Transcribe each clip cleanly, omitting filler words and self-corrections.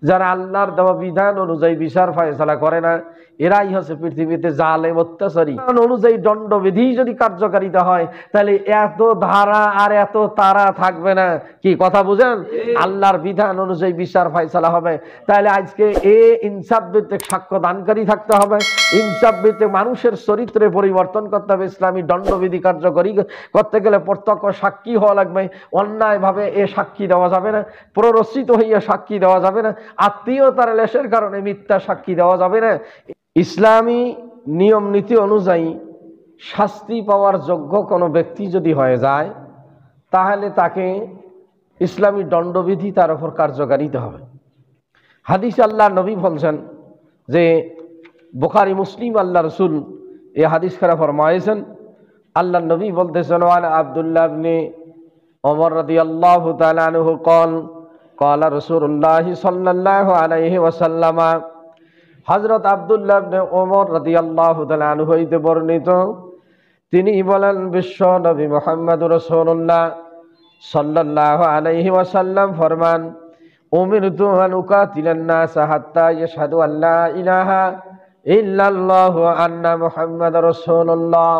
যারা আল্লাহর দেওয়া বিধান অনুযায়ী বিচার ফয়সালা করে না, এরাই হচ্ছে পৃথিবীতে জালেম অত্যাচারী। অনুযায়ী দণ্ডবিধি যদি কার্যকারিতা হয় তাহলে এত ধারা আর এত তারা থাকবে না। কি কথা বুঝেন? আল্লাহর বিধান অনুযায়ী বিচার ফয়সালা হবে। তাহলে আজকে ইনসাফ ভিত্তিক সাক্ষ্য দানকারী থাকতে হবে, ইনসাফ ভিত্তিক মানুষের চরিত্রে পরিবর্তন করতে হবে। ইসলামী দণ্ডবিধি কার্যকরী করতে গেলে প্রত্যক্ষ সাক্ষী হওয়া লাগবে। অন্যায়ভাবে সাক্ষী দেওয়া যাবে না, প্ররোচিত হইয়া সাক্ষী দেওয়া যাবে না, আত্মীয়তার লেশের কারণে মিথ্যা সাক্ষী দেওয়া যাবে না। ইসলামী নিয়ম নীতি অনুযায়ী শাস্তি পাওয়ার যোগ্য কোনো ব্যক্তি যদি হয়ে যায় তাহলে তাকে ইসলামী দণ্ডবিধি তার উপর কার্যকারিতা হবে। হাদিস আল্লাহ নবী বলছেন যে, বুখারী মুসলিম আল্লাহ রসুল এই হাদিস খানা ফরমায়েছেন। আল্লাহ নবী বলতেছেন, ওয়ান আব্দুল্লাহ ইবনে ওমর রাদিয়াল্লাহু তাআলা আনহু قال قال رسول الله صلى الله عليه وسلم। হযরত আব্দুল্লাহ ইবনে ওমর রাদিয়াল্লাহু তাআলা আনহু হইতে বর্ণিত, তিনি বলেন, বিশ্ব নবী মুহাম্মদুর রাসূলুল্লাহ সাল্লাল্লাহু আলাইহি ওয়াসাল্লাম ফরমান, উমিরতু আন উকাতিলান নাস হাত্তা ইয়াশহাদু আল্লা ইলাহা ইল্লাল্লাহু ওয়া আন্না মুহাম্মাদুর রাসূলুল্লাহ।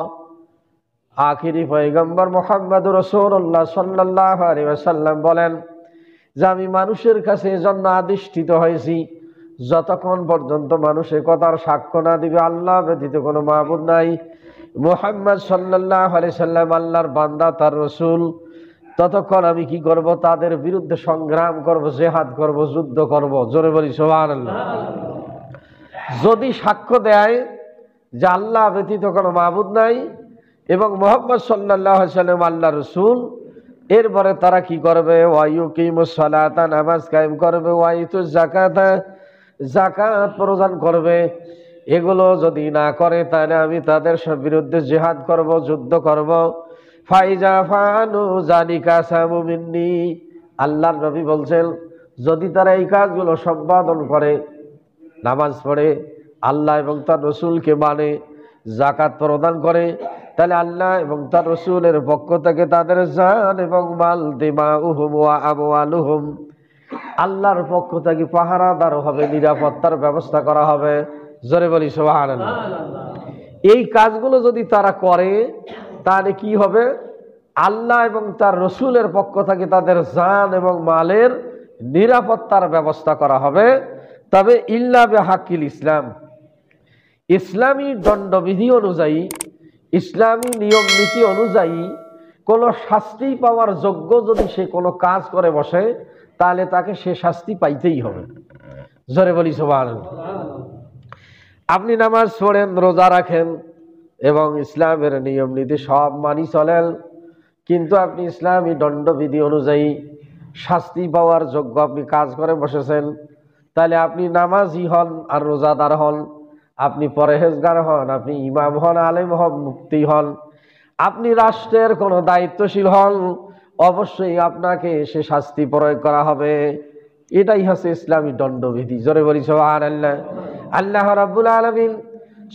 আখিরি পয়গম্বর মুহাম্মদুর রাসূলুল্লাহ সাল্লাল্লাহু আলাইহি ওয়াসাল্লাম বলেন যে, আমি মানুষের কাছে এজন্য আদিষ্ঠিত হয়েছি যতক্ষণ পর্যন্ত মানুষের কথার সাক্ষ্য না দিবে আল্লাহ ব্যতীত কোনো মাবুদ নাই, মুহাম্মদ সাল্লাল্লাহু আলাইহি সাল্লাম আল্লাহর বান্দা তার রাসূল, ততক্ষণ আমি কি করব? তাদের বিরুদ্ধে সংগ্রাম করব, জিহাদ করব, যুদ্ধ করব। জোরে বলি সুবহানাল্লাহ। যদি সাক্ষ্য দেয় যে আল্লাহ ব্যতীত কোনো মাবুদ নাই এবং মুহাম্মদ সাল্লাল্লাহু আলাইহি সাল্লাম আল্লাহর রাসূল, এরপরে তারা কি করবে? ওয়ায়ুকিমুস সালাতা, নামাজ কায়েম করবে, ওয়াইতুজ যাকাতা, যাকাত প্রদান করবে। এগুলো যদি না করে তাহলে আমি তাদের বিরুদ্ধে জিহাদ করব, যুদ্ধ করব। ফাইজা ফানু যালিকা সামু মিন্নি, আল্লাহর নবী বলছেন, যদি তারা এই কাজগুলো সম্পাদন করে, নামাজ পড়ে, আল্লাহ এবং তার রাসূলকে মানে, যাকাত প্রদান করে, তাহলে আল্লাহ এবং তার রাসূলের পক্ষ থেকে তাদের জান এবং মাল, দিমাউহুম ওয়া আমওয়ালুহুম, আল্লাহর পক্ষ থেকে পাহারাদার হবে, নিরাপত্তার ব্যবস্থা করা হবে। জোরে বলি সুবহানাল্লাহ। এই কাজগুলো যদি তারা করে তাহলে কি হবে? আল্লাহ এবং তার রাসূলের পক্ষ থেকে তাদের জান এবং মালের নিরাপত্তার ব্যবস্থা করা হবে। তবে ইল্লা বিহাক্কিল ইসলাম, ইসলামী দণ্ডবিধি অনুযায়ী, ইসলামী নিয়ম নীতি অনুযায়ী কোনো শাস্তি পাওয়ার যোগ্য যদি সে কোনো কাজ করে বসে তাহলে তাকে সে শাস্তি পাইতেই হবে। জোরে বলি সুবহানাল্লাহ। আপনি নামাজ পড়েন, রোজা রাখেন এবং ইসলামের নিয়ম নীতি সব মানি চলেন, কিন্তু আপনি ইসলামী দণ্ডবিধি অনুযায়ী শাস্তি পাওয়ার যোগ্য আপনি কাজ করে বসেছেন, তাহলে আপনি নামাজি হন আর রোজাদার হন, আপনি পরহেজগার হন, আপনি ইমাম হন, আলেম হন, মুফতি হন, আপনি রাষ্ট্রের কোনো দায়িত্বশীল হন, অবশ্যই আপনাকে সে শাস্তি প্রয়োগ করা হবে। এটাই হচ্ছে ইসলামী দণ্ডবিধি। জোরে বলি সুবহানাল্লাহ। আল্লাহ রাব্বুল আলামিন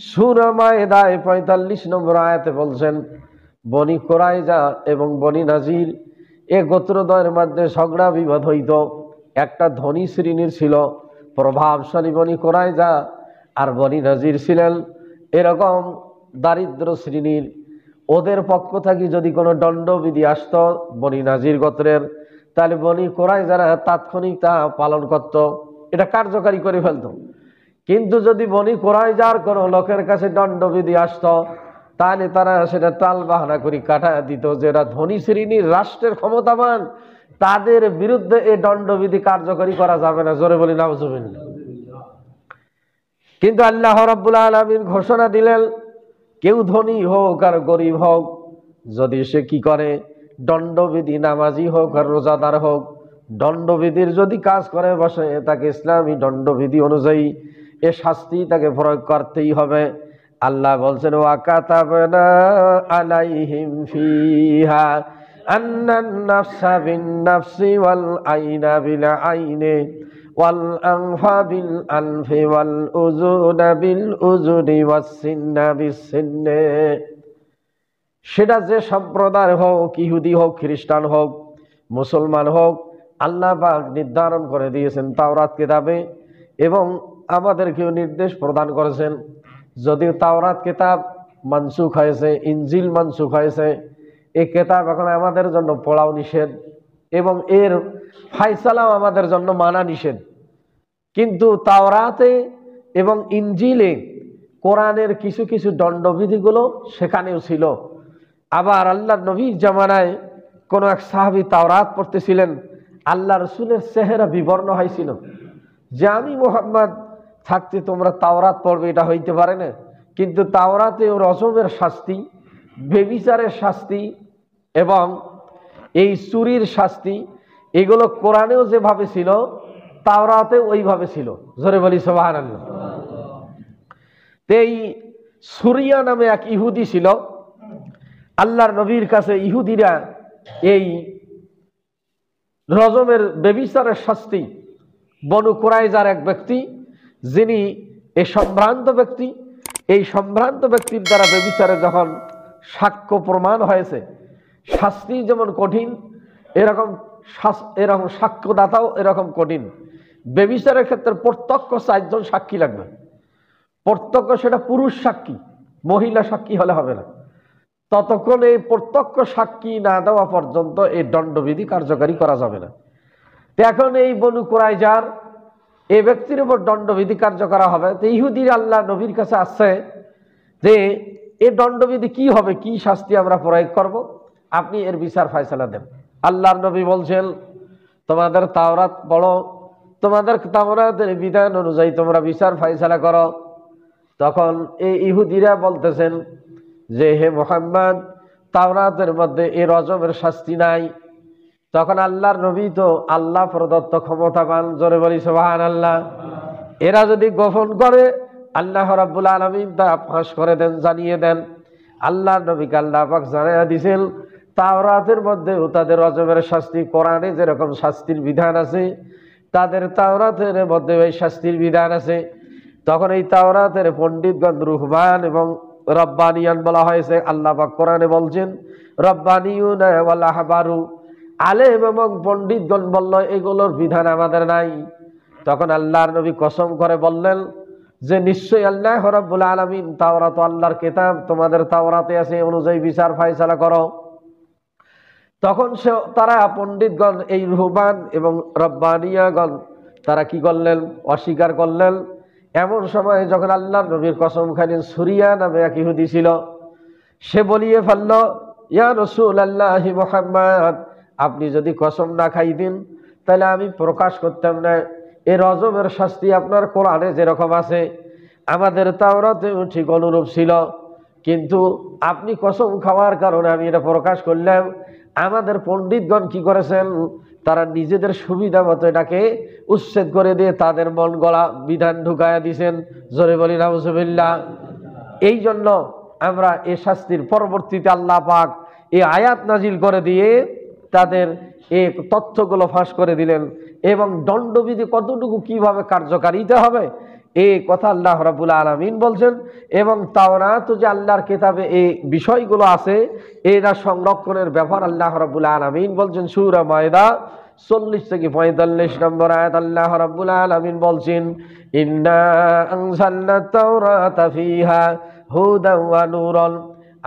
সূরা মায়েদায় ৪৫ নম্বর আয়াতে বলছেন, বনি কুরাইজা এবং বনি নাজির এ গোত্রদ্বয়ের মধ্যে ঝগড়া বিবাদ হইত। একটা ধনী শ্রেণীর ছিল, প্রভাবশালী বনি কুরাইজা, আর বনি নাজির ছিলেন এরকম দারিদ্র শ্রেণীর। ওদের পক্ষ থেকে যদি কোনো দণ্ডবিধি আসত বনি নাজির গোত্রের, তাহলে বনি কুরাইজারা তাৎক্ষণিক তা পালন করত, এটা কার্যকারী করে ফেলত। কিন্তু যদি বনি কুরাইজার কোনো লোকের কাছে দণ্ডবিধি আসত তাহলে তারা সেটা টাল বাহানা করে কাটা দিত, যেটা ধনী শ্রেণীর রাষ্ট্রের ক্ষমতাবান, তাদের বিরুদ্ধে এই দণ্ডবিধি কার্যকরী করা যাবে না। জোরে বলি নাউজুবিল্লাহ। কিন্তু আল্লাহ রাব্বুল আলামিন ঘোষণা দিলেন, কেউ ধনী হোক আর গরিব হোক, যদি সে কি করে দণ্ডবিধি, নামাজি হোক আর রোজাদার হোক, দণ্ডবিধির যদি কাজ করে বসে তাকে ইসলামী দণ্ডবিধি অনুযায়ী এ শাস্তি তাকে প্রয়োগ করতেই হবে। আল্লাহ বলছেন, ওয়া কাতাবনা আলাইহিম ফিহা আন্নান নাফসা বিন নাফসি ওয়াল আইনা বিল আইনি ওয়াল আনফা বিল আনফি ওয়াল উযুনা বিল উযুনি ওয়াস সিন্না বিস সিন্নি। সেটা যে সম্প্রদায় হোক, ইহুদি হোক, খ্রিস্টান হোক, মুসলমান হোক, আল্লাহ পাক নির্ধারণ করে দিয়েছেন তাওরাত কিতাবে, এবং আমাদেরকেও নির্দেশ প্রদান করেছেন। যদিও তাওরাত কিতাব মানসুখ হয়েছে, ইনজিল মানসুখ হয়েছে, এই কিতাব এখন আমাদের জন্য পড়াও নিষেধ এবং এর ফায়সালাও আমাদের জন্য মানা নিষেধ। কিন্তু তাওরাতে এবং ইনজিলে কোরআনের কিছু কিছু দণ্ডবিধিগুলো সেখানেও ছিল। আবার আল্লাহর নবীর জামানায় কোনো এক সাহাবী তাওরাত পড়তেছিলেন, আল্লাহ রসুলের চেহারা বিবর্ণ হয়েছিল যে আমি মুহাম্মদ থাকতে তোমরা তাওরাত পড়বে, এটা হইতে পারে না। কিন্তু তাওরাতে ও রজমের শাস্তি, বেবিচারের শাস্তি এবং এই চুরির শাস্তি, এগুলো কোরআনেও যেভাবে ছিল তাওরাতেও ওইভাবে ছিল। জোরে বলি সুবহানাল্লাহ। এই সুরিয়া নামে এক ইহুদি ছিল। আল্লাহর নবীর কাছে ইহুদিরা এই রজমের বেবিচারের শাস্তি, বনু কুরাইজার এক ব্যক্তি যিনি এই সম্ভ্রান্ত ব্যক্তি, এই সম্ভ্রান্ত ব্যক্তির দ্বারা বেবিচারে যখন সাক্ষ্য প্রমাণ হয়েছে, শাস্তি যেমন কঠিন এরকম সাক্ষ্যদাতাও এরকম কঠিন। বেবিচারের ক্ষেত্রে প্রত্যক্ষ 4 জন সাক্ষী লাগবে। প্রত্যক্ষ সেটা পুরুষ সাক্ষী, মহিলা সাক্ষী হলে হবে না। ততক্ষণ এই প্রত্যক্ষ সাক্ষী না দেওয়া পর্যন্ত এই দণ্ডবিধি কার্যকারী করা যাবে না। এখন এই বনু কুরাইজার এই ব্যক্তির উপর দণ্ডবিধি কার্য করা হবে। তো ইহুদির আল্লাহ নবীর কাছে আসছে যে এই দণ্ডবিধি কি হবে, কি শাস্তি আমরা প্রয়োগ করব, আপনি এর বিচার ফয়সালা দেন। আল্লাহর নবী বলছেন তোমাদের তাওরাত পড়ো, তোমাদের তাওরাতের বিধান অনুযায়ী তোমরা বিচার ফয়সালা করো। তখন এই ইহুদিরা বলতেছেন যে হে মুহাম্মদ, তাওরাতের মধ্যে এই রজমের শাস্তি নাই। তখন আল্লাহর নবী তো আল্লাহ প্রদত্ত ক্ষমতাবান, জোরে বলি সুবহানাল্লাহ। এরা যদি গোপন করে আল্লাহ রাব্বুল আলামিন তা ফাঁস করে দেন, জানিয়ে দেন। আল্লাহর নবীকে আল্লাহ পাক জানিয়ে দিয়েছেন তাওরাতের মধ্যে তাদের রজমের শাস্তি, কোরআনে যেরকম শাস্তির বিধান আছে তাদের তাওরাতের মধ্যে ওই শাস্তির বিধান আছে। তখন এই তাওরাতের পণ্ডিতগণ রুহবান এবং রব্বানিয়ান বলা হয়েছে। আল্লাহ পাক কোরআনে বলছেন রব্বানিয়ুনা ওয়াল আহবারু, আলেম এবং পণ্ডিতগণ বলল এগুলোর বিধান আমাদের নাই। তখন আল্লাহর নবী কসম করে বললেন যে নিশ্চয়ই আল্লাহ রাব্বুল আলামিন, তাওরাত আল্লাহর কিতাব, তোমাদের তাওরাতে আছে, অনুযায়ী বিচার ফয়সালা করো। তখন তারা পণ্ডিতগণ, এই রুহবান এবং রব্বানিয়াগণ, তারা কি করলেন? অস্বীকার করলেন। এমন সময় যখন আল্লাহর নবীর কসম খাইলেন, সুরিয়া নামে এক ইহুদি ছিল, সে বলিয়ে ফেলল ইয়া রাসূলুল্লাহ মুহাম্মদ, আপনি যদি কসম না খাইতেন তাহলে আমি প্রকাশ করতাম না। এই রজমের শাস্তি আপনার কোরআনে যেরকম আছে আমাদের তাওরাতেও ঠিক অনুরূপ ছিল, কিন্তু আপনি কসম খাওয়ার কারণে আমি এটা প্রকাশ করলাম। আমাদের পণ্ডিতগণ কি করেছেন? তারা নিজেদের সুবিধা মতো এটাকে উচ্ছেদ করে দিয়ে তাদের মন গড়া বিধান ঢুকায়া দিয়েছেন। জোরে বলি নাউজুবিল্লাহ। এই জন্য আমরা এই শাস্তির পরবর্তীতে আল্লাহ পাক এই আয়াত নাজিল করে দিয়ে তাদের এই তথ্যগুলো ফাঁস করে দিলেন এবং দণ্ডবিধি কতটুকু কিভাবে কার্যকারিতা হবে এই কথা আল্লাহ রাব্বুল আলামিন বলছেন। এবং তাওরাত যে আল্লাহর কিতাবে এই বিষয়গুলো আছে এরা সংরক্ষণের ব্যাপার আল্লাহ রাব্বুল আলামিন বলছেন সূরা মায়দা 40 থেকে 45 নম্বর আয়াত। আল্লাহ রাব্বুল আলামিন বলছেন ইন্না আনজালনাত তাওরাতা ফিহা হুদান ওয়া নূরন,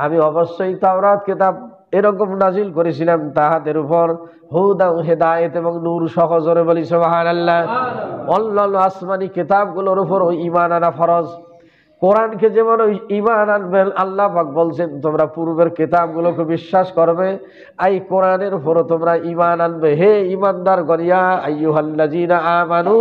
আমি অবশ্যই তাওরাত কিতাব এরকম নাজিল করেছিলাম তাহাদের উপর হুদা, হেদায়েত এবং নূর সহ। জোরে বলি সুবহানাল্লাহ। অন্যান্য আসমানি কিতাবগুলোর উপর ঈমান আনা ফরজ। কোরআনকে যেমন ঈমান আনবেন, আল্লাহ পাক বলছেন তোমরা পূর্বের কিতাবগুলোকে বিশ্বাস করবে, এই কোরআনের উপর তোমরা ঈমান আনবে। হে ঈমানদার গনিয়া আইয়ুহাল্লাযীনা আমানু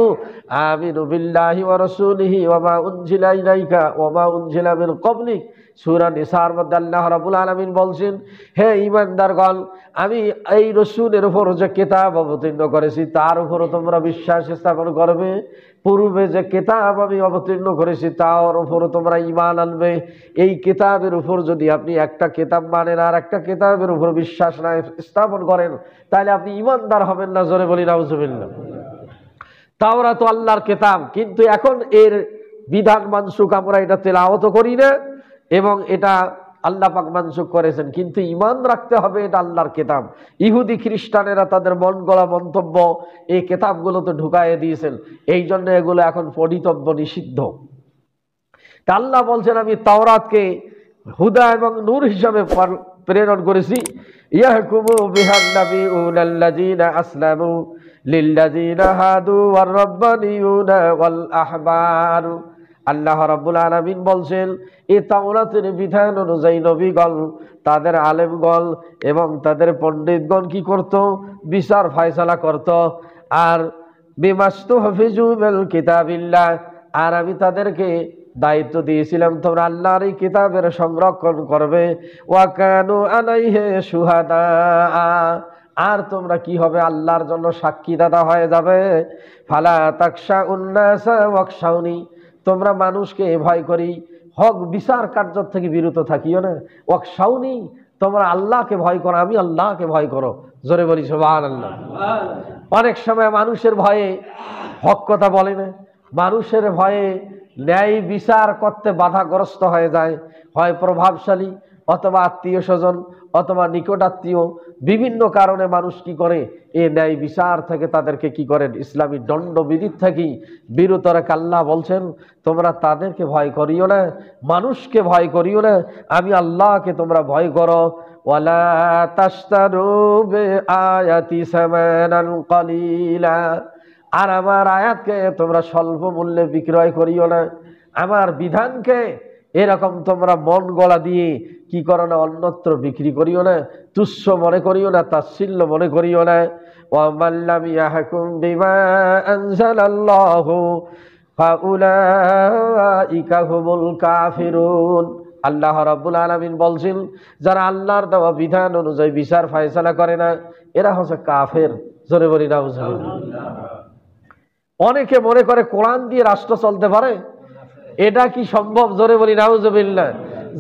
আমিনু বিল্লাহি ওয়া রাসূলিহি ওয়া মা উনজিলা ইলাইকা ওয়া মা উনজিলা মিন ক্বাবলিক। সূরা নিসার মধ্যে আল্লাহ রাব্বুল আলামিন বলছেন হে ঈমানদারগণ, আমি এই রাসূলের উপর যে কিতাব অবতীর্ণ করেছি তার উপর তোমরা বিশ্বাস স্থাপন করবে। পূর্বে যে কিতাব আমি অবতীর্ণ করেছি তার উপর তোমরা ঈমান আনবে। এই কিতাবের উপর যদি আপনি একটা কিতাব মানেন আর একটা কিতাবের উপর বিশ্বাস না স্থাপন করেন তাহলে আপনি ঈমানদার হবেন না। জোরে বলি নাউজুবিল্লাহ। তাওরাত তো আল্লাহর কিতাব, কিন্তু এখন এর বিধান মানসুখ আমরা এটা তেলাওয়াত করি না এবং এটা আল্লাহ পাক মানসুখ করেছেন, কিন্তু ঈমান রাখতে হবে এটা আল্লাহর কিতাব। ইহুদি খ্রিস্টানেরা তাদের মন গড়া মন্তব্য এই কিতাবগুলোতে ঢুকাইয়ে দিয়েছেন, এই জন্য এগুলো এখন পঠিতব্য, নিষিদ্ধ। তা আল্লাহ বলছেন আমি তাওরাতকে হুদা এবং নূর হিসাবে প্রেরণ করেছি। ইয়াহকুমু বিহান নাবিয়ুনা আল্লাযীনা আসলামু লিল্লাযীনা হাদু ওয়ার রাব্বানিয়ুনা ওয়াল আহবার। আল্লাহ রাব্বুল আলামিন বলছেন এই তাওরাতের বিধান অনুযায়ী নবীগণ, তাদের আলেমগণ এবং তাদের পণ্ডিতগণ কি করত? বিচার ফয়সালা করত। আর বিমাস্তুহফিজু মিল কিতাবিল্লাহ, আর আমি তাদেরকে দায়িত্ব দিয়েছিলাম তোমরা আল্লাহর এই কিতাবের সংরক্ষণ করবে। ওয়া কানু আলাইহি শুহাদা, আর তোমরা কি হবে? আল্লাহর জন্য সাক্ষীদাতা হয়ে যাবে। ফালা তাকশাউন নাসা ওয়াকশাউনি, তোমরা মানুষকে ভয় করি, হক বিচার কার্য থেকে বিরত থাকিও না। ওয়াকশাউনি, তোমরা আল্লাহকে ভয় করো, আমি আল্লাহকে ভয় করো। জোরে বলি সুবহানাল্লাহ। অনেক সময় মানুষের ভয়ে হক কথা বলে না, মানুষের ভয়ে ন্যায় বিচার করতে বাধাগ্রস্ত হয়ে যায়। হয় প্রভাবশালী, অথবা আত্মীয় স্বজন, অথবা নিকটাত্মীয়, বিভিন্ন কারণে মানুষ কি করে? এই ন্যায় বিচার থেকে তাদেরকে কি করেন? ইসলামী দণ্ডবিধির থেকে বিরত রেখে আল্লাহ বলছেন তোমরা তাদেরকে ভয় করিও না, মানুষকে ভয় করিও না, আমি আল্লাহকে তোমরা ভয় করো। ওয়ালা তাশতারু বিআয়াতি সামানান কালিলা, আর আমার আয়াতকে তোমরা স্বল্প মূল্যে বিক্রয় করিও না, আমার বিধানকে এরকম তোমরা মন গলা দিয়ে কি করো না? অন্যত্র বিক্রি করিও না, তুচ্ছ মনে করিও না, তাচ্ছিল্য মনে করিও না। ওয়া মান লাম ইয়াহকুম বিমা আনজালাল্লাহু ফাউলাইকা হুমুল কাফিরুন। আল্লাহ রাব্বুল আলামিন বলছেন যারা আল্লাহর দেওয়া বিধান অনুযায়ী বিচার ফয়সালা করে না, এরা হচ্ছে কাফের। জোরে বলি নাউজুবিল্লাহ। অনেকে মনে করে কোরআন দিয়ে রাষ্ট্র চলতে পারে, এটা কি সম্ভব? জোরে বলি নাউজুবিল্লাহ।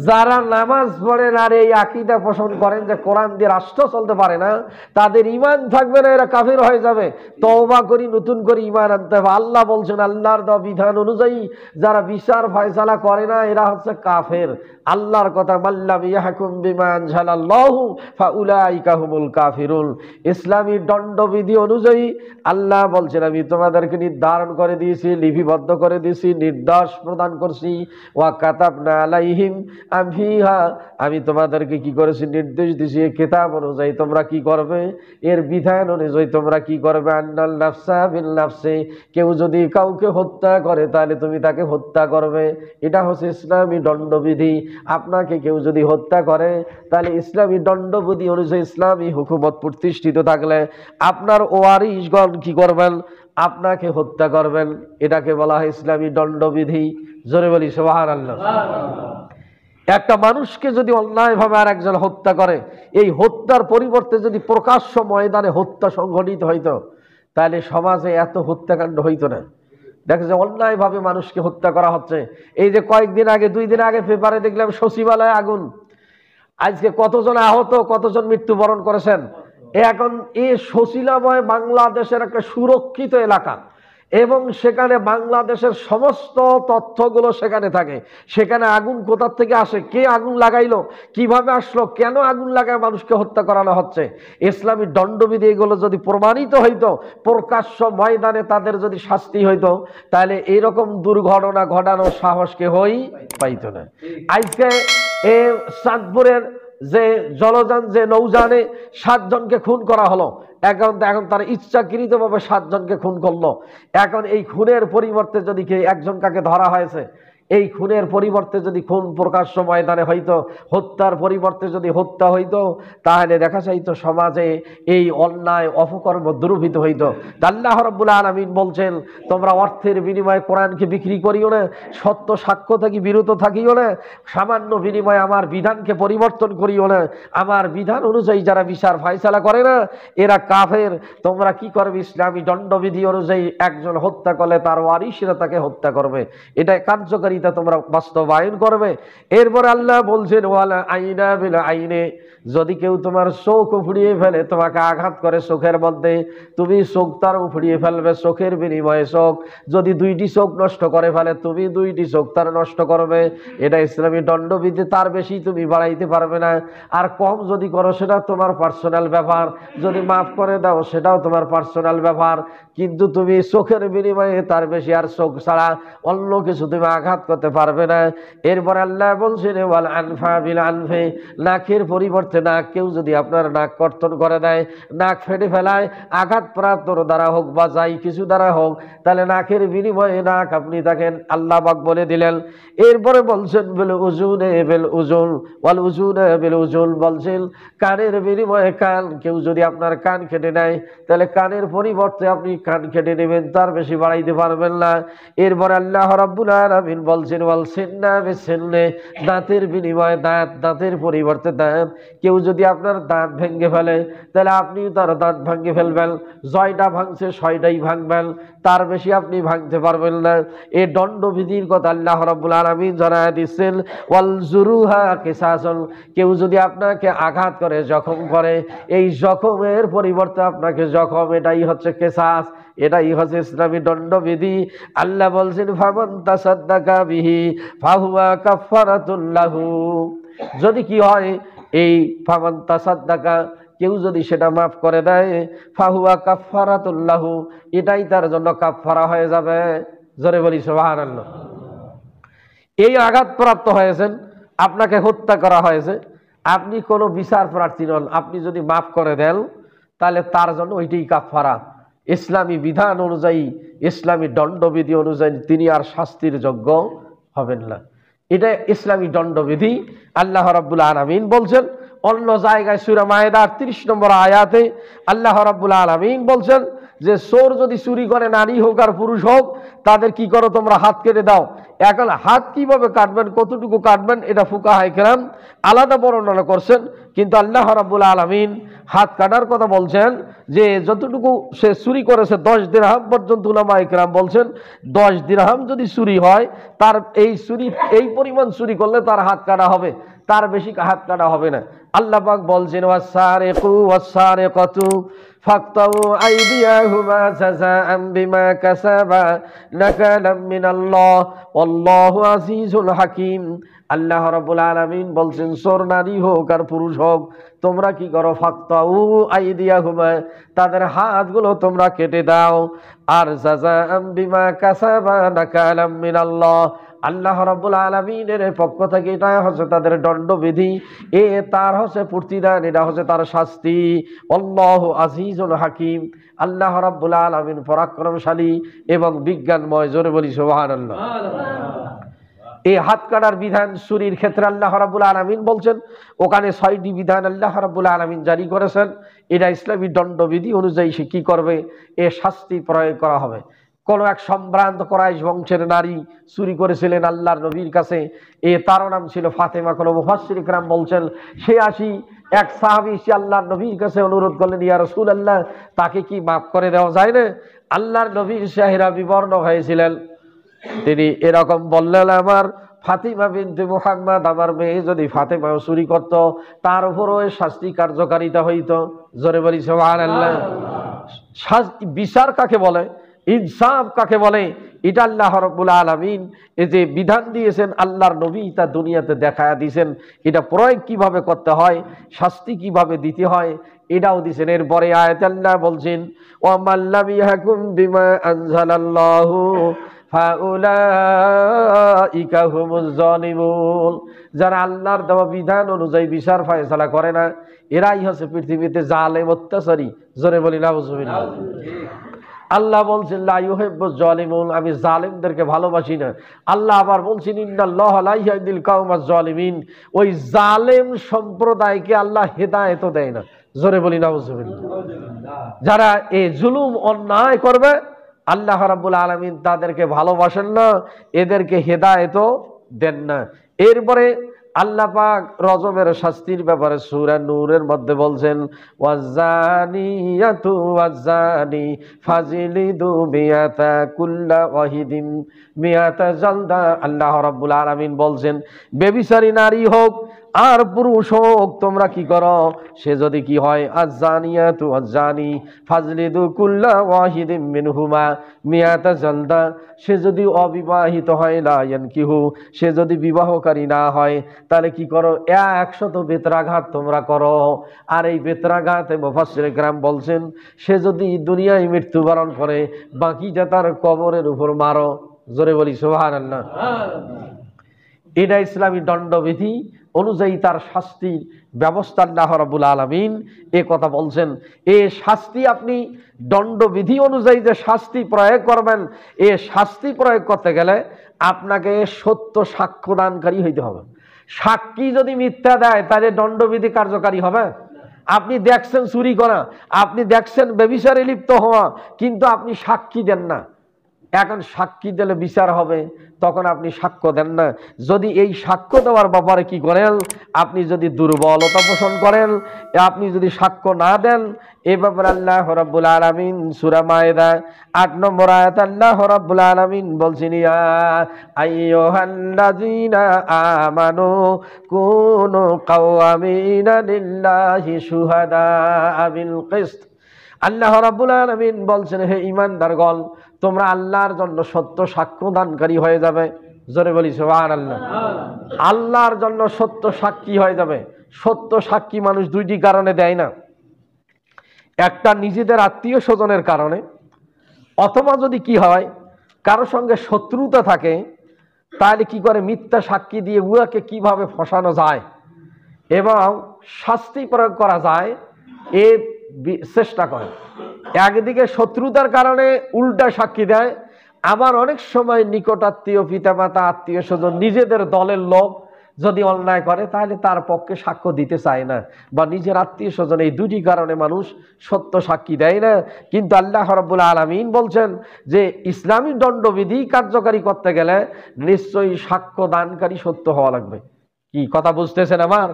যারা নামাজ পড়েন আর এই আকীদা পোষণ করেন যে কোরআন দিয়ে রাষ্ট্র চলতে পারে না, তাদের ঈমান থাকবে না, এরা কাফের হয়ে যাবে। তওবা করি, নতুন করে ঈমান আনতে হবে। আল্লাহ বলছেন আল্লাহর দেওয়া বিধান অনুযায়ী যারা বিচার ফয়সালা করে না, এরা হচ্ছে কাফের। আল্লাহর কথা মাল্লাম ইয়াহকুম বিমা আনজালাল্লাহু ফাউলাইকা হুমুল কাফিরুন। ইসলামী দণ্ডবিধি অনুযায়ী আল্লাহ বলছেন আমি তোমাদেরকে নির্ধারণ করে দিয়েছি, লিপিবদ্ধ করে দিয়েছি, নির্দেশ প্রদান করছি। ওয়া কাতাবনা আলাইহিম ফিহা, আমি তোমাদেরকে কি করেছি? নির্দেশ দিয়েছি এই কিতাব অনুযায়ী তোমরা কি করবে, এর বিধান অনুযায়ী তোমরা কি করবে। আন্নাল নাফসা বিল নাফসি, কেউ যদি কাউকে হত্যা করে তাহলে তুমি তাকে হত্যা করবে। এটা হচ্ছে ইসলামী দণ্ডবিধি। আপনাকে কেউ যদি হত্যা করে তাহলে ইসলামী দণ্ডবিধি অনুযায়ী ইসলামী হুকুমত প্রতিষ্ঠিত থাকলে আপনার ওয়ারিশগণ কি করবেন? আপনাকে হত্যা করবেন। এটাকে বলা হয় ইসলামী দণ্ডবিধি। জোরে বলি সুবহানাল্লাহ। একটা মানুষকে যদি অন্যায়ভাবে আর একজন হত্যা করে, এই হত্যার পরিবর্তে যদি প্রকাশ্য ময়দানে হত্যা সংঘটিত হইতো, তাহলে সমাজে এত হত্যাকাণ্ড হইতো না। দেখা যায় অন্যায়ভাবে মানুষকে হত্যা করা হচ্ছে। এই যে কয়েকদিন আগে, 2 দিন আগে পেপারে দেখলাম সচিবালয়ে আগুন। আজকে কতজন আহত, কতজন মৃত্যুবরণ করেছেন। এখন এই সচিবালয় বাংলাদেশের একটা সুরক্ষিত এলাকা, এবং সেখানে বাংলাদেশের সমস্ত তথ্যগুলো সেখানে থাকে। সেখানে আগুন কোথা থেকে আসে, কে আগুন লাগাইলো, কিভাবে আসলো, কেন আগুন লাগায় মানুষকে হত্যা করানো হচ্ছে, ইসলামী দণ্ডবিধি এগুলো যদি প্রমাণিত হইতো, প্রকাশ্য ময়দানে তাদের যদি শাস্তি হইতো, তাহলে এইরকম দুর্ঘটনা ঘটানোর সাহস কেহই পাইতো না। আজকে এই চাঁদপুরের যে জলযান, যে নৌযানে 7 জনকে খুন করা হলো, এখন তারা ইচ্ছাকৃতভাবে 7 জনকে খুন করলো। এখন এই খুনের পরিবর্তে যদি একজন কাকে ধরা হয়েছে, এই খুনের পরিবর্তে যদি খুন প্রকাশ্য ময়দানে হইতো, হত্যার পরিবর্তে যদি হত্যা হইতো, তাহলে দেখা যাইতো সমাজে এই অন্যায় অপকর্ম দুর্বৃত হইতো। আল্লাহ রাব্বুল আলামিন বলছেন তোমরা অর্থের বিনিময়ে কোরআনকে বিক্রি করিও না, সত্য সাক্ষ্য থেকে বিরত থাকিও না, সামান্য বিনিময়ে আমার বিধানকে পরিবর্তন করিও না। আমার বিধান অনুযায়ী যারা বিচার ফয়সালা করে না, এরা কাফের। তোমরা কি করবে? ইসলামী দণ্ডবিধি অনুযায়ী একজন হত্যা করলে তার ওয়ারিশরা তাকে হত্যা করবে। এটা কার্যকরী কার্যকারিতা তোমরা বাস্তবায়ন করবে। এরপর আল্লাহ বলছেন ওয়ালা আইনা বিল আইনে, যদি কেউ তোমার চোখ ফুড়িয়ে ফেলে, তোমাকে আঘাত করে চোখের মধ্যে, তুমি চোখ তার ফুড়িয়ে ফেলবে চোখের বিনিময়ে চোখ। যদি দুইটি চোখ নষ্ট করে ফেলে, তুমি দুইটি চোখ তার নষ্ট করবে। এটা ইসলামী দণ্ডবিধি, তার বেশি তুমি বাড়াইতে পারবে না। আর কম যদি করো সেটা তোমার পার্সোনাল ব্যাপার, যদি মাফ করে দাও সেটাও তোমার পার্সোনাল ব্যাপার, কিন্তু তুমি চোখের বিনিময়ে তার বেশি আর চোখ ছাড়া অন্য কিছু তুমি আঘাত করতে পারবে না। এরপর আল্লাহ বলছেন ওয়াল আনফা বিল আনফে, নাকের পরিবর্তে নাক, কেউ যদি আপনার নাক কর্তন করে দেয়, নাক ফেটে ফেলায়, আঘাত প্রাপ্তর দ্বারা হোক বা যাই কিছু দ্বারা হোক, তাহলে নাকের বিনিময়ে নাক আপনি থাকেন, আল্লাহ পাক বলে দিলেন। এরপরে বলছেন বিল উজুনে বিল উজুল ওয়াল উজুনে বিল উজুল, বলছেন কানের বিনিময়ে কান, কেউ যদি আপনার কান কেটে নেয় তাহলে কানের পরিবর্তে আপনি কান কেটে নেবেন, তার বেশি বাড়াইতে পারবেন না। এরপর আল্লাহ রাব্বুল আলামিন বলছেন ওয়াল সিন্না বিসিন্নে, দাঁতের বিনিময়ে দাঁত, দাঁতের পরিবর্তে দাঁত, কেউ যদি আপনার দাঁত ভেঙে ফেলে তাহলে আপনি তার দাঁত ভেঙে ফেলবেন, জয়টা ভাঙছে ছয়টাই ভাঙবেন, তার বেশি আপনি ভাঙতে পারবেন না। এই দণ্ডবিধির কথা আল্লাহ রাব্বুল আলামিন জানায় দিচ্ছেন ওয়াল জুরুহা কিসাসুন, কেউ যদি আপনাকে আঘাত করে, জখম করে, এই জখমের পরিবর্তে আপনাকে জখম, এটাই হচ্ছে কিসাস, এটাই হচ্ছে ইসলামী দণ্ডবিধি। আল্লাহ বলছেন ফামান তাসাদ্দাকা বিহি ফাহুয়া কাফারাতুল লাহু, যদি কি হয় এই ফামান তাসাদ্দাকা, কেউ যদি সেটা মাফ করে দেয়, ফাহুয়া কাফারাতুল লাহু, এটাই তার জন্য কাফারা হয়ে যাবে। জোরে বলি সুবহানাল্লাহ। এই আঘাত প্রাপ্ত হয়েছেন, আপনাকে হত্যা করা হয়েছে, আপনি কোনো বিচার প্রার্থী নন, আপনি যদি মাফ করে দেন তাহলে তার জন্য ওইটাই কাফারা। ইসলামী বিধান অনুযায়ী, ইসলামী দণ্ডবিধি অনুযায়ী তিনি আর শাস্তির যোগ্য হবেন না। এটা ইসলামী দণ্ডবিধি। আল্লাহ রাব্বুল আলামিন বলছেন অন্য জায়গায় সূরা মায়েদার 30 নম্বর আয়াতে আল্লাহ রাব্বুল আলামিন বলছেন যে চোর যদি চুরি করে, নারী হোক আর পুরুষ হোক, তাদের কি করো তোমরা হাত কেটে দাও। এখন হাত কিভাবে কাটবেন, কতটুকু কাটবেন, এটা ফুকাহায়ে কেরাম আলাদা বর্ণনা করছেন, কিন্তু আল্লাহ রাব্বুল আলামিন হাত কাটার কথা বলছেন যে যতটুকু সে চুরি করেছে 10 দিরহাম পর্যন্ত, উলামায়ে কেরাম বলছেন 10 দিরহাম যদি চুরি হয়, তার এই চুরি, এই পরিমাণ চুরি করলে তার হাত কাটা হবে, তার বেশি হাত কাটা হবে না। আল্লাহ পাক বলছেন ওয়াসারিকু ওয়াসারিকাতু ফাকতাউ আইদিয়াহুমা জাযাআন বিমা কাসাবা নাকালাম মিনাল্লাহ ওয়াল্লাহু আজিজুল হাকীম। আল্লাহ রাব্বুল আলামিন বলছেন চোর নারী হোক আর পুরুষ হোক, তোমরা কি করো, ফাকতাউ আইদিয়াহুমা, তাদের হাতগুলো তোমরা কেটে দাও, আর জাযাআন বিমা কাসাবা নাকালাম মিনাল্লাহ, আল্লাহ রাব্বুল আলামিনের পক্ষ থেকে এটা হচ্ছে তাদের দণ্ডবিধি, এ তার হচ্ছে প্রতিদান, এটা হচ্ছে তার শাস্তি। আল্লাহু আজিজুল হাকীম, আল্লাহ রাব্বুল আলামিন পরাক্রমশালী এবং বিজ্ঞানময়। জোরে বলি সুবহানাল্লাহ। এই হাত কাটার বিধান চুরির ক্ষেত্রে আল্লাহ রাব্বুল আলামিন বলছেন ওখানে 6টি বিধান আল্লাহ রাব্বুল আলামিন জারি করেছেন, এটা ইসলামী দণ্ডবিধি অনুযায়ী সে কি করবে, এ শাস্তি প্রয়োগ করা হবে। কোন এক সম্ভ্রান্ত কুরাইশ বংশের নারী চুরি করেছিলেন আল্লাহর নবীর কাছে, তার নাম ছিল ফাতেমা। কোন মুফাসসির ইকরাম বলছেন সে এক সাহাবী সে আল্লাহর নবীর কাছে অনুরোধ করলেন, ইয়া রাসূলুল্লাহ, তাকে কি মাফ করে দেওয়া যায় না? আল্লাহর নবীর চেহারা বিবর্ণ হয়েছিলেন, তিনি এরকম বললেন, আমার ফাতিমা বিনতে মুহাম্মদ, আমার মেয়ে যদি ফাতেমা চুরি করত, তার উপরও শাস্তি কার্যকারিতা হইত। জোরে বলি সুবহানাল্লাহ। বিচার কাকে বলে, ইনসাফ কাকে বলে, এটা আল্লাহ রাব্বুল আলামিন এই যে বিধান দিয়েছেন, আল্লাহর নবী তা দুনিয়াতে দেখায়া দিয়েছেন, এটা প্রয়োগ কিভাবে করতে হয়, শাস্তি কিভাবে দিতে হয়, এটাও দিয়েছেন। এরপরে আয়াতে আল্লাহ বলছেন ওয়া লাম ইয়াহকুম বিমা আনজালাল্লাহু ফাউলাইকা হুমুজ জালিমুন, যারা আল্লাহর দেওয়া বিধান অনুযায়ী বিচার ফয়সালা করে না, এরাই হচ্ছে পৃথিবীতে জালেম, অত্যাচারী। জোরে বলি নাউজুবিল্লাহ। আল্লাহ বলছেন লা ইউহিব্বুজ জালিমুন, আমি জালেমদেরকে ভালোবাসি না। আল্লাহ আবার বলছেন ইন্নাল্লাহা লা ইয়াহদিল কাওমাজ জালিমিন, ওই জালেম সম্প্রদায়কে আল্লাহ হেদায়েত দেয় না। জোরে বলি নাউজুবিল্লাহ। যারা এই জুলুম অন্যায় করবে, আল্লাহ রাব্বুল আলামিন তাদেরকে ভালোবাসেন না, এদেরকে হেদায়েত দেন না। এরপরে আল্লাহ পাক রজমের শাস্তির ব্যাপারে সূরা নূরের মধ্যে বলছেন, ওয়াজ্জানিয়াতু ওয়াজ্জানি ফাজলিদু মিয়াতা কুল্লা ওয়াহিদিন মিয়াতা জালদা। আল্লাহ রাব্বুল আলামিন বলছেন, বেবিচারী নারী হোক আর পুরুষ হোক, তোমরা কি করো, সে যদি কি হয়, আজ্জানিয়াতু আজ্জানি ফাজলিদু কুল্লা ওয়াহিদিন মিনহুমা মিয়াতা জালদা, সে যদি অবিবাহিত হয়, লা ইয়ানকিহু, সে যদি বিবাহকারী না হয়, তাহলে কি করো, 100 বেত্রাঘাত তোমরা করো। আর এই বেত্রাঘাতে মুফাসসিরে কেরাম বলছেন, সে যদি দুনিয়ায় মৃত্যুবরণ করে, বাকিটা তার কবরের উপর মারো। জোরে বলি সুবহানাল্লাহ। এটা ইসলামী দণ্ডবিধি অনুযায়ী তার শাস্তির ব্যবস্থা আল্লাহ রাব্বুল আলামিন এ কথা বলছেন। এ শাস্তি আপনি দণ্ডবিধি অনুযায়ী যে শাস্তি প্রয়োগ করবেন, এ শাস্তি প্রয়োগ করতে গেলে আপনাকে সত্য সাক্ষ্যদানকারী হইতে হবে। সাক্ষী যদি মিথ্যা দেয়, তাহলে দণ্ডবিধি কার্যকারী হবে? আপনি দেখছেন চুরি করা, আপনি দেখছেন ব্যভিচারে লিপ্ত হওয়া, কিন্তু আপনি সাক্ষী দেন না। এখন সাক্ষী দিলে বিচার হবে, তখন আপনি সাক্ষ্য দেন না। যদি এই সাক্ষ্য দেওয়ার ব্যাপারে কি করেন, আপনি যদি দুর্বলতা পোষণ করেন, আপনি যদি সাক্ষ্য না দেন, এ ব্যাপারে আল্লাহ রাব্বুল আলামিন সূরা মায়েদা 8 নম্বর আয়াত আল্লাহ রাব্বুল আলামিন বলছেন, ইয়া আইয়ুহাল্লাযীনা আমানু কুনু কাওয়ামিনা লিল্লাহি শুহাদা বিল কিসত। আল্লাহ রাব্বুল আলামিন বলছেন, হে ঈমানদারগণ, তোমরা আল্লাহর জন্য সত্য সাক্ষ্যদানকারী হয়ে যাবে। জোরে বলি সুবহানাল্লাহ। আল্লাহর জন্য সত্য সাক্ষী হয়ে যাবে। সত্য সাক্ষী মানুষ দুইটি কারণে দেয় না, একটা নিজেদের আত্মীয় স্বজনের কারণে, অথবা যদি কি হয় কারো সঙ্গে শত্রুতা থাকে, তাহলে কি করে, মিথ্যা সাক্ষী দিয়ে উহাকে কিভাবে ফসানো যায় এবং শাস্তি প্রয়োগ করা যায়, এ চেষ্টা করে। একদিকে শত্রুতার কারণে উল্টা সাক্ষী দেয়, আবার অনেক সময় নিকটাত্মীয়, পিতামাতা, আত্মীয় স্বজন, নিজেদের দলের লোক যদি অন্যায় করে, তাহলে তার পক্ষে সাক্ষ্য দিতে চায় না, বা নিজের আত্মীয় স্বজন। এই দুটি কারণে মানুষ সত্য সাক্ষী দেয় না। কিন্তু আল্লাহ রাব্বুল আলামিন বলছেন যে ইসলামী দণ্ডবিধি কার্যকারী করতে গেলে নিশ্চয়ই সাক্ষ্য দানকারী সত্য হওয়া লাগবে। কি কথা বুঝতেছেন আমার?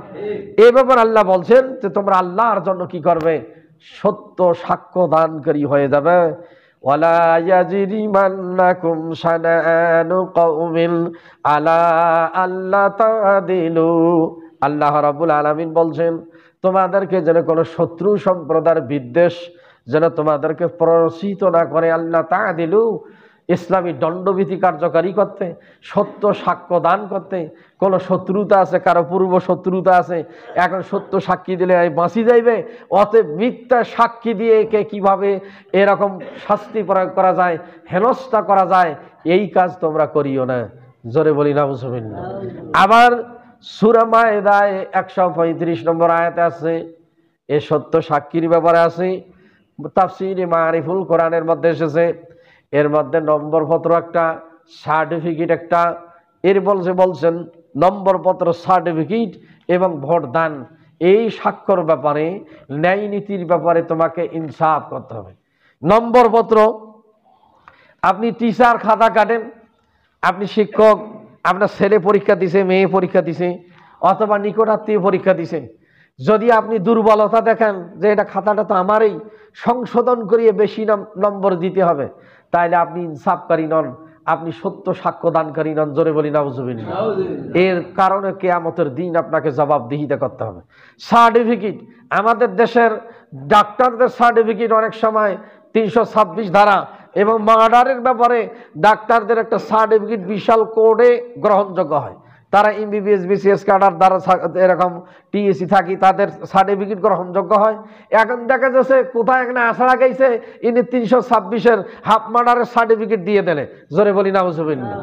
এই ব্যাপারে আল্লাহ বলছেন যে তোমরা আল্লাহর জন্য কি করবে, সত্য সাক্ষ্য দানকারী হয়ে যাবে। ওয়ালা ইয়াজরিমান্নাকুম শানাআনু কওমিন আলা আল্লা তাদিলু। আল্লাহ রাব্বুল আলামিন বলছেন, তোমাদেরকে যেন কোনো শত্রু সম্প্রদায়ের বিদ্বেষ যেন তোমাদেরকে প্ররোচিত না করে, আল্লাহ তাদিলু, ইসলামী দণ্ডবিধি কার্যকারী করতে, সত্য সাক্ষ্য দান করতে। কোনো শত্রুতা আছে, কারো পূর্ব শত্রুতা আছে, এখন সত্য সাক্ষী দিলে বাঁচি যাইবে, অতএব মিথ্যা সাক্ষী দিয়ে একে কিভাবে এরকম শাস্তি প্রয়োগ করা যায়, হেনস্থা করা যায়, এই কাজ তোমরা করিও না। জোরে বলি নাউজুবিল্লাহ। আবার সূরা মায়েদায় 135 নম্বর আয়াতে আছে, এ সত্য সাক্ষীর ব্যাপারে আছে। তাফসীরে মারিফুল কোরআনের মধ্যে এসেছে, এর মধ্যে নম্বরপত্র একটা, সার্টিফিকেট একটা, এর বলছেন নম্বরপত্র, সার্টিফিকেট এবং ভোট দান, এই সাক্ষর ব্যাপারে, ন্যায় নীতির ব্যাপারে তোমাকে ইনসাফ করতে হবে। নম্বরপত্র, আপনি টিচার খাতা কাটেন, আপনি শিক্ষক, আপনার ছেলে পরীক্ষা দিছে, মেয়ে পরীক্ষা দিছে, অথবা নিকটাত্মীয় পরীক্ষা দিছে, যদি আপনি দুর্বলতা দেখেন যে এটা খাতাটা তো আমারই, সংশোধন করিয়ে বেশি নম্বর দিতে হবে, তাইলে আপনি ইনসাফকারী নন, আপনি সত্য সাক্ষ্যদানকারী নন। জোরে বলি নাউজুবিল্লাহ। এর কারণে কিয়ামতের দিন আপনাকে জবাবদিহিতা করতে হবে। সার্টিফিকেট, আমাদের দেশের ডাক্তারদের সার্টিফিকেট অনেক সময় 326 ধারা এবং মার্ডারের ব্যাপারে ডাক্তারদের একটা সার্টিফিকেট বিশাল কোর্টে গ্রহণযোগ্য হয়। তারা এমবিবিএস, বিসিএস ক্যাডার দ্বারা এরকম টিএসি থাকি, তাদের সার্টিফিকেট গ্রহণযোগ্য হয়। এখন দেখা যাচ্ছে কোথায় এখানে আশা গাইছে, ইনি 326-এর হাফ মার্ডারের সার্টিফিকেট দিয়ে দিলে। জোরে বলি নাউজুবিল্লাহ।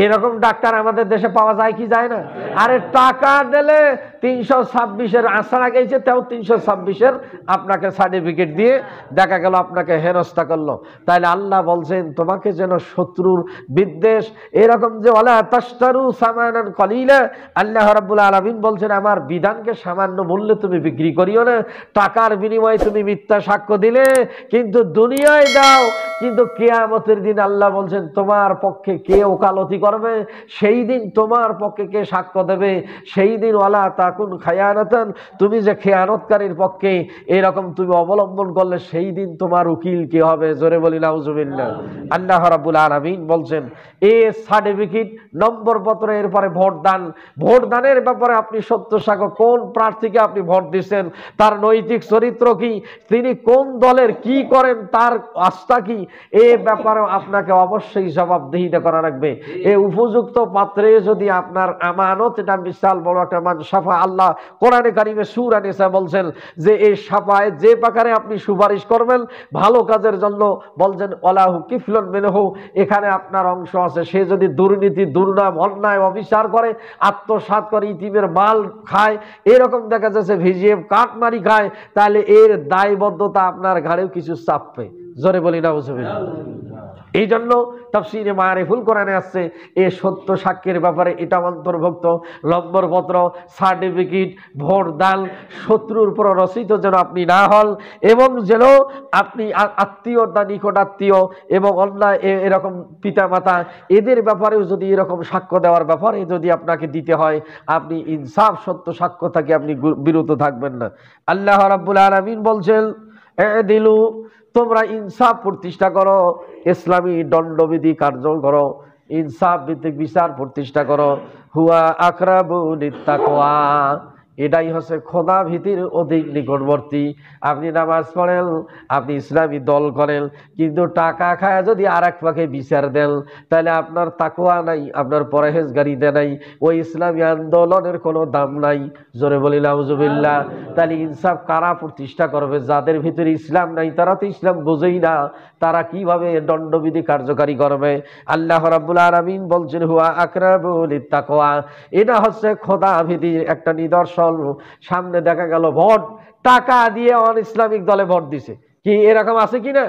এরকম ডাক্তার আমাদের দেশে পাওয়া যায় কি যায় না? আরে টাকা দিলে 326-এর আশা গাইছে, তাও 326-এর আপনাকে সার্টিফিকেট দিয়ে দেখা গেল আপনাকে হেনস্থা করলো। তাইলে আল্লাহ বলছেন তোমাকে যেন শত্রুর বিদ্বেষ, এরকম যে ওয়ালা তাশতারু সামানান কলিলা, আল্লাহ রাব্বুল আলামিন বলছেন আমার বিধানকে সামান্য মূল্যে তুমি বিক্রি করিও না। টাকার বিনিময়ে তুমি মিথ্যা সাক্ষ্য দিলে কিন্তু দুনিয়ায় দাও, কিন্তু কিয়ামতের দিন আল্লাহ বলছেন তোমার পক্ষে কে ওকালতি করবে, সেই দিন তোমার পক্ষে কে সাক্ষ্য দেবে, সেই দিন ওয়ালা তাকুন খায়ানাতান, তুমি যে খেয়ানতকারীর পক্ষে এরকম তুমি অবলম্বন করলে সেই দিন তোমার উকিল কি হবে? জোরে বলি নাউজুবিল্লাহ। আল্লাহ রাব্বুল আলামিন বলছেন এ সার্টিফিকেট, নম্বরপত্র, এরপরে ভোটদান। ভোটদানের ব্যাপারে আপনি সত্য সাক্ষ্য, কোন প্রার্থীকে আপনি ভোট দিচ্ছেন, তার নৈতিক চরিত্র কি, তিনি কোন দলের, কি করেন, তার আস্থা কি, এ ব্যাপারে আপনাকে অবশ্যই জবাবদিহিতা করা লাগবে। এই উপযুক্ত পাত্রে যদি আপনার আমানত, এটা বিশাল বড় একটা সাফা। আল্লাহ কোরআনে কারিমে সূরা নিসা বলছেন যে এই সাফায় যে প্রকারে আপনি সুপারিশ করবেন ভালো কাজের জন্য, বলছেন ওয়ালাহু কিফলুন মিনহু, এখানে আপনার অংশ আছে। সে যদি দুর্নীতি, দুর্নাম, অন্যায়, অবিচার করে, আত্মসাৎ করে, ইতিমের মাল খায়, এরকম দেখা যাচ্ছে ভিজিএফ কাটমারি খায়, তাহলে এর দায়বদ্ধতা আপনার ঘাড়েও কিছু চাপবে। জোরে বলি নাউজুবিল্লাহ। এই জন্য তাফসীরে মারিফুল কোরআনে আসছে এ সত্য সাক্ষ্যের ব্যাপারে এটা অন্তর্ভুক্ত। নম্বরপত্র, সার্টিফিকেট, ভোটদান শত্রুর প্ররোচিত যেন আপনি না হন, এবং যেন আপনি আত্মীয়তা, নিকট আত্মীয় এবং অন্যায় এরকম পিতামাতা, এদের ব্যাপারেও যদি এরকম সাক্ষ্য দেওয়ার ব্যাপারে যদি আপনাকে দিতে হয়, আপনি ইনসাফ, সত্য সাক্ষ্য থেকে আপনি বিরত থাকবেন না। আল্লাহ রাব্বুল আলামিন বলছেন এদিলু, তোমরা ইনসাফ প্রতিষ্ঠা করো, ইসলামী দণ্ডবিধি কার্যকর করো, ইনসাফ ভিত্তিক বিচার প্রতিষ্ঠা করো, হুয়া আকরাবু লিত্তাকওয়া, এটাই হচ্ছে খোদা ভীতির অধিক নিকটবর্তী। আপনি নামাজ পড়েন, আপনি ইসলামী দল করেন, কিন্তু টাকা খায় যদি আর এক পাখে বিচার দেন, তাহলে আপনার তাকওয়া নাই, আপনার পরহেজগারিতা নাই, ওই ইসলামী আন্দোলনের কোনো দাম নাই। জোরে বলি নাউজুবিল্লাহ। তাহলে ইনসাফ কারা প্রতিষ্ঠা করবে? যাদের ভিতরে ইসলাম নাই, তারা তো ইসলাম বোঝেই না, তারা কিভাবে দণ্ডবিধি কার্যকারী করবে? আল্লাহ রাব্বুল আলামিন বলছেন হুয়া আকরাবু লিত্তাকওয়া, এটা হচ্ছে খোদা ভীতির একটা নিদর্শন। সামনে দেখা গেল ভোট, টাকা দিয়ে অন ইসলামিক দলে ভোট দিছে, কি এরকম আছে কিনা?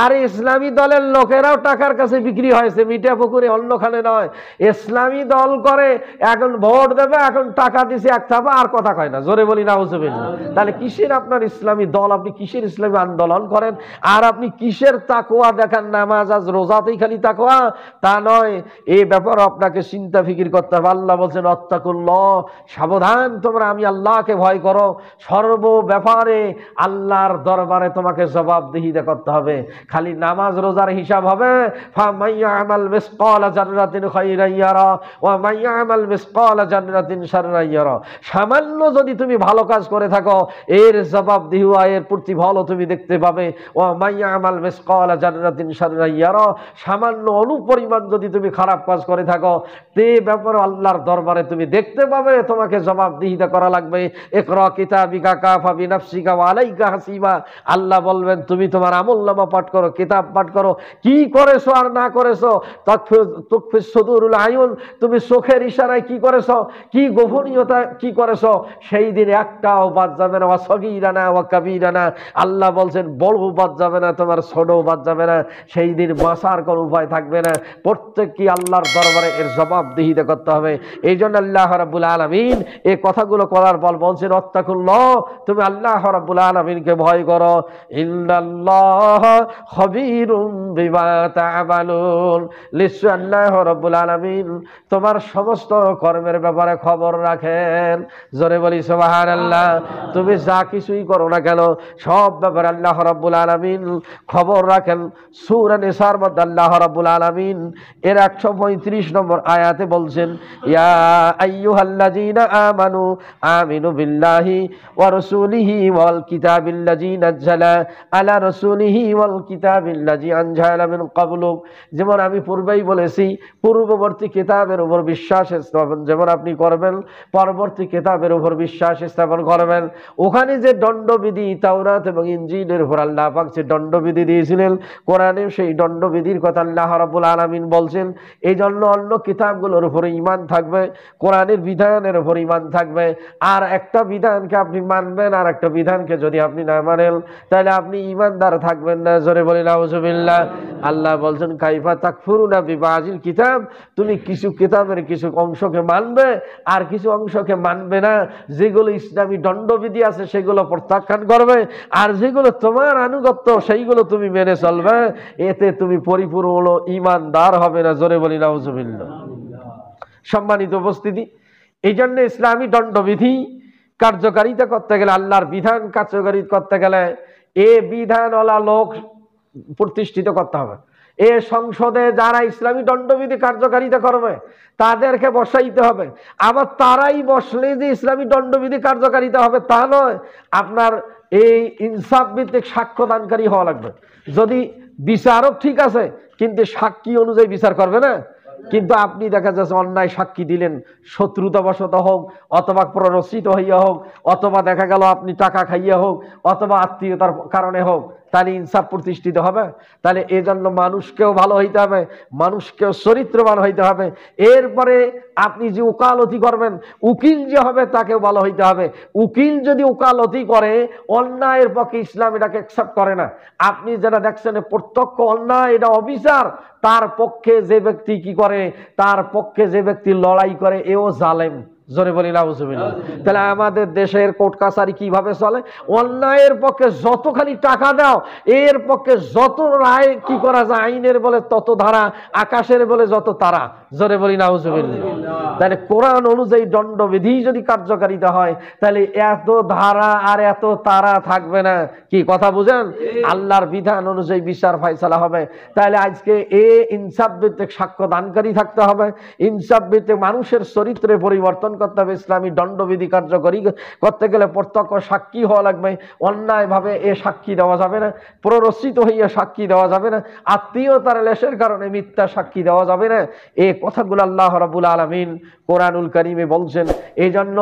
আর ইসলামী দলের লোকেরাও টাকার কাছে বিক্রি হয়েছে, মিঠা পুকুরে অন্যখানে নয়। ইসলামী দল করে, এখন ভোট দেবে, এখন টাকা দিছে এক থাবা, আর কথা কয় না। জোরে বলি নাউজুবিল্লাহ। তাহলে কিসের আপনার ইসলামী দল? আপনি কিসের ইসলামী আন্দোলন করেন? আর আপনি কিসের তাকওয়া দেখান? নামাজ আজ রোজাতেই খালি তাকওয়া তা নয়, এই ব্যাপারে আপনাকে চিন্তা ফিকির করতে হবে। আল্লাহ বলছেন অত্তাকুল্লাহ, সাবধান তোমরা, আমি আল্লাহকে ভয় করো। সর্ব ব্যাপারে আল্লাহর দরবারে তোমাকে জবাবদিহিতা করতে হবে। খালি নামাজ রোজার হিসাব হবে, ফামাইয়ামাল মিসকালা জাররাতিন খায়রান ইয়ারা ওয়া মাইয়ামাল মিসকালা জাররাতিন শাররান ইয়ারা, সামান্য যদি তুমি ভালো কাজ করে থাকো এর জবাবদিহি, এর প্রতিফলও তুমি দেখতে পাবে। ওয়া মাইয়ামাল মিসকালা জাররাতিন শাররান ইয়ারা, সামান্য অনুপরিমাণ যদি তুমি খারাপ কাজ করে থাকো তে ব্যাপারে আল্লাহর দরবারে তুমি দেখতে পাবে, তোমাকে জবাবদিহিতা করা লাগবে। ইকরা কিতাবিকা কাফা বিনাফসিকা ওয়া আলাইকা হাসিবা, আল্লাহ বলবেন তুমি তোমার আমলনামা পাঠ করো, কিতাব পাঠ করো, কি করেছো আর না করেছো। তুকফিস সুদুরুল আয়ুন, তুমি চোখের ইশারায় কি করেছো, কি গোপনীয়তা কি করেছো, সেই দিন একটাও বাদ যাবে না। ওয়া সগীরানা ওয়া কাবীরানা, আল্লাহ বলছেন বড় বাদ যাবে না, তোমার ছোট বাদ যাবে না। সেই দিন বাঁচার কোনো উপায় থাকবে না। প্রত্যেককে আল্লাহর দরবারে এর জবাবদিহিতা করতে হবে। এই জন্য আল্লাহ রাব্বুল আলামিন এই কথাগুলো করার পর বলছেন অত্তাকুল্লাহ, তুমি আল্লাহ রাব্বুল আলামিনকে ভয় করো। ইন্নাল্লাহ খবীরুম বিমা তা'মালুন, নিশ্চয় আল্লাহ রাব্বুল আলামিন তোমার সমস্ত কর্মের ব্যাপারে খবর রাখেন। জোরে বলি সুবহানাল্লাহ। তুমি যা কিছুই করো না কেন সব ব্যাপারে আল্লাহ রাব্বুল আলামিন খবর রাখেন। সূরা নিসার মধ্যে আল্লাহ রাব্বুল আলামিন এর 135 নম্বর আয়াতে বলছেন ইয়া আইয়ুহাল্লাযীনা আমানু আমিনু বিল্লাহি ওয়া রাসূলিহি ওয়াল কিতাবিল্লাযী নাযালা আলা রাসূলিহি ওয়াল কিতাবিল্লাযী আনজালা মিন ক্বাবলু, যেমন আমি পূর্বেই বলেছি পূর্ববর্তী কিতাবের উপর বিশ্বাস স্থাপন যেমন আপনি করবেন, পরবর্তী কিতাবের উপর বিশ্বাস স্থাপন করবেন। ওখানে যে দণ্ডবিধি তাওরাত এবং ইনজিলের উপর আল্লাহ পাক যে দণ্ডবিধি দিয়েছিলেন, কোরআনে সেই দণ্ডবিধির কথা আল্লাহ রাব্বুল আলামিন বলছেন। এই জন্য অন্য কিতাবগুলোর উপরে ঈমান থাকবে, কোরআনের বিধানের উপর ঈমান থাকবে। আর একটা বিধানকে আপনি মানবেন, আর একটা বিধানকে যদি আপনি না মানেন, তাহলে আপনি ঈমানদার থাকবেন না। জোরে বলি নাউজুবিল্লাহ। আল্লাহ বলছেন কাইফা তাকফুরুনা বিবাজিল কিতাব, তুমি কিছু কিতাবের কিছু অংশকে মানবে আর কিছু অংশকে মানবে না। যেগুলো ইসলামী দণ্ডবিধি আছে সেগুলো প্রত্যাখ্যান করবে, আর যেগুলো তোমার আনুগত্য সেইগুলো তুমি মেনে চলবে। এতে তুমি পরিপূর্ণ ঈমানদার হবে না। জোরে বলি নাউজুবিল্লাহ। সম্মানিত উপস্থিতি, এই জন্য ইসলামী দণ্ডবিধি কার্যকারিতা করতে গেলে, আল্লাহর বিধান কার্যকারী করতে গেলে এ বিধানওয়ালা লোক প্রতিষ্ঠিত করতে হবে। এ সংসদে যারা ইসলামী দণ্ডবিধি কার্যকারিতা করবে তাদেরকে বসাইতে হবে। আবার তারাই বসলে যে ইসলামী দণ্ডবিধি কার্যকারিতা হবে তা নয়, আপনার এই ইনসাফ ভিত্তিক সাক্ষ্যদানকারী হওয়া লাগবে। যদি বিচারক ঠিক আছে কিন্তু সাক্ষী অনুযায়ী বিচার করবে না, কিন্তু আপনি দেখা যাচ্ছে অন্যায় সাক্ষী দিলেন, শত্রুতাবশত হোক অথবা প্ররোচিত হইয়া হোক অথবা দেখা গেল আপনি টাকা খাইয়া হোক অথবা আত্মীয়তার কারণে হোক, তাহলে ইনসাফ প্রতিষ্ঠিত হবে? তাহলে এজন্য মানুষকেও ভালো হইতে হবে, মানুষকেও চরিত্রবান হইতে হবে। এরপরে আপনি যে ওকালতি করবেন, উকিল যে হবে তাকেও ভালো হইতে হবে। উকিল যদি ওকালতি করে অন্যায়ের পক্ষে, ইসলাম এটাকে অ্যাকসেপ্ট করে না। আপনি যেটা দেখছেন প্রত্যক্ষ অন্যায়, এটা অবিচার, তার পক্ষে যে ব্যক্তি কি করে, তার পক্ষে যে ব্যক্তি লড়াই করে এও জালেম। জোরে বলি নাউজুবিল্লাহ। তাহলে আমাদের দেশের কোর্ট কাছারি কিভাবে চলে? অন্যায়ের পক্ষে যতখানি টাকা দাও, এর পক্ষে যত রায় কি করা যায়, আইনের বলে তত ধারা, আকাশের বলে যত তারা। জোরে বলি নাউজুবিল্লাহ। তাহলে কোরআন অনুযায়ী দণ্ডবিধি যদি কার্যকারিতা হয় তাহলে এত ধারা আর এত তারা থাকবে না। কি কথা বুঝেন? আল্লাহর বিধান অনুযায়ী বিচার ফয়সালা হবে। তাহলে আজকে ইনসাফ ভিত্তিক সাক্ষ্য দানকারী থাকতে হবে, ইনসাফ ভিত্তিক মানুষের চরিত্রে পরিবর্তন করতে হবে। ইসলামী দণ্ডবিধি কার্যকরী করতে গেলে প্রত্যক্ষ সাক্ষী হওয়া লাগবে। অন্যায়ভাবে সাক্ষী দেওয়া যাবে না, প্ররোচিত হইয়া সাক্ষী দেওয়া যাবে না, আত্মীয়তার লেশের কারণে মিথ্যা সাক্ষী দেওয়া যাবে না। এই কথাগুলো আল্লাহ রাব্বুল আলামিন কোরআনুল কারীমে বলছেন। এই জন্য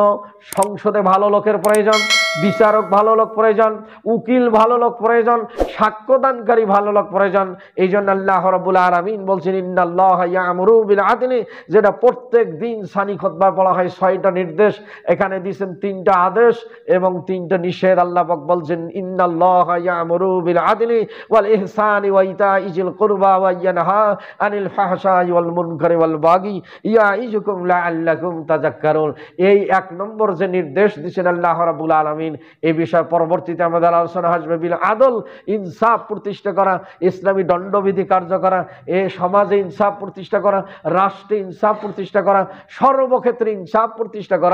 সংসদে ভালো লোকের প্রয়োজন, বিচারক ভালো লোক প্রয়োজন, উকিল ভালো লোক প্রয়োজন, সাক্ষ্যদানকারী ভালো লোক প্রয়োজন। এই জন্য আল্লাহ রাব্বুল আলামিন বলছেন ইন্নাল্লাহা ইয়ামুরু বিল আদলি, যেটা প্রত্যেক দিন সানি খুতবা পড়া হয়। 6টা নির্দেশ এখানে দিয়েছেন, 3টা আদেশ এবং 3টা নিষেধ। আল্লাহ পাক বলছেন ইন্নাল্লাহা ইয়ামুরু বিল আদলি ওয়াল ইহসানি ওয়া ইতাইজিল কুরবা ওয়া ইয়ানহা আনিল ফাহশাই ওয়াল মুনকারি ওয়াল বাগি ইয়াইজুকুম লাআল্লাকুম তাযাক্কারুন। এই 1 নম্বর যে নির্দেশ দিয়েছেন আল্লাহ রাব্বুল আলামিন, এই বিষয়ে পরবর্তীতে আমাদের আলোচনা আসবে। বিল আদল, ইনসাফ প্রতিষ্ঠা করা, ইসলামী দণ্ডবিধি কার্য করা, এ সমাজে ইনসাফ প্রতিষ্ঠা করা, রাষ্ট্রে ইনসাফ প্রতিষ্ঠা করা, সর্বক্ষেত্রে ইনসাফ প্রতিষ্ঠা করা।